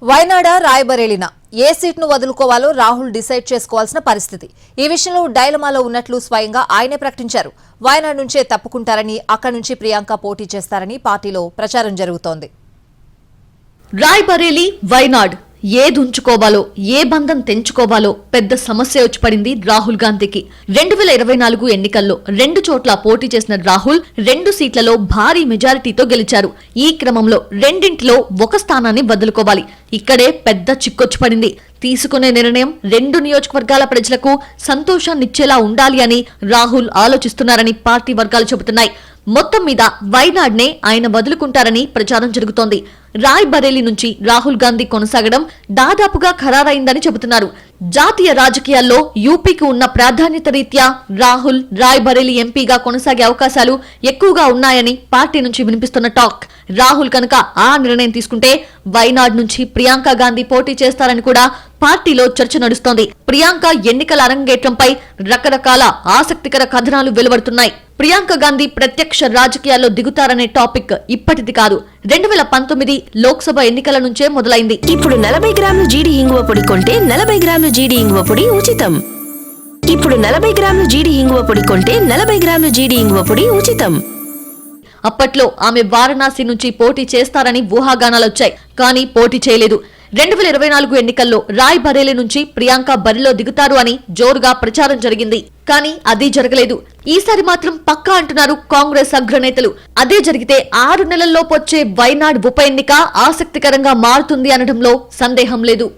వైనాడ రాయబరేలిన ఏ సీట్ను వదులుకోవాలో Rahul decide చేసుకోవాల్సిన పరిస్థితి. ఈ విషయంలో డైలమాలో ఉన్నట్లు స్వయంగా ఆయనే ప్రకటించారు. వైనాడ్ నుంచే తప్పుకుంటారని, అక్కడి నుంచి ప్రియాంక పోటీ చేస్తారని పార్టీలో ప్రచారం జరుగుతోంది. రాయ్బరేలీ, వైనాడ్ ఏది ఉంచుకోవాలో, ఏ బంధం తెంచుకోవాలో పెద్ద సమస్య వచ్చి పడింది రాహుల్ గాంధీకి. 2024 ఎన్నికల్లో 2 చోట్ల పోటీ చేసిన రాహుల్ 2 సీట్లలో భారీ మెజారిటీతో గెలిచారు. ఈ క్రమంలో రెండింటిలో ఒక స్థానాన్ని వదులుకోవాలి. ఇక్కడే పెద్ద చిక్కొచ్చి పడింది. తీసుకునే నిర్ణయం 2 నియోజకవర్గాల ప్రజలకు సంతోషాన్నిచ్చేలా ఉండాలి అని రాహుల్ ఆలోచిస్తున్నారని పార్టీ వర్గాలు చెబుతున్నాయి. మొత్తం మీద వైనాడ్ నే ఆయన వదులుకుంటారని ప్రచారం జరుగుతోంది. రాయ్బరేలీ నుంచి రాహుల్ గాంధీ కొనసాగడం దాదాపుగా ఖరారైందని చెబుతున్నారు. జాతీయ రాజకీయాల్లో యూపీకి ఉన్న ప్రాధాన్యత రీత్యా రాహుల్ రాయ్బరేలీ ఎంపీగా కొనసాగే అవకాశాలు ఎక్కువగా ఉన్నాయని పార్టీ నుంచి వినిపిస్తున్న టాక్. రాహుల్ కనుక ఆ నిర్ణయం తీసుకుంటే వైనాడ్ నుంచి ప్రియాంక గాంధీ పోటీ చేస్తారని కూడా పార్టీలో చర్చ నడుస్తోంది. ప్రియాంక ఎన్నికల అరంగేట్రంపై రకరకాల ఆసక్తికర కథనాలు వెలువడుతున్నాయి. ప్రియాంక గాంధీ ప్రత్యక్ష రాజకీయాల్లో దిగుతారనే టాపిక్ ఇప్పటిది కాదు. 2019 లోక్సభ ఎన్నికల నుంచే మొదలైంది. ఇప్పుడు 40 గ్రాముల జీడి ఇంగువ పొడి కొంటే 40 గ్రాముల జీడి ఇంగువ పొడి ఉచితం. ఇప్పుడు 40 గ్రాముల జీడి ఇంగువ పొడి కొంటే 40 గ్రాముల జీడి ఇంగువ పొడి ఉచితం. అప్పట్లో ఆమె వారణాసి నుంచి పోటీ చేస్తారని ఊహాగానాలొచ్చాయి. కానీ పోటీ చేయలేదు. 2024 ఎన్నికల్లో రాయ్బరేలీ నుంచి ప్రియాంక బరిలో దిగుతారు అని జోరుగా ప్రచారం జరిగింది. కానీ అది జరగలేదు. ఈసారి మాత్రం పక్కా అంటున్నారు కాంగ్రెస్ అగ్రనేతలు. అదే జరిగితే 6 నెలల్లోపు వచ్చే వైనాడ్ ఉప ఎన్నిక ఆసక్తికరంగా మారుతుంది అనడంలో సందేహం లేదు.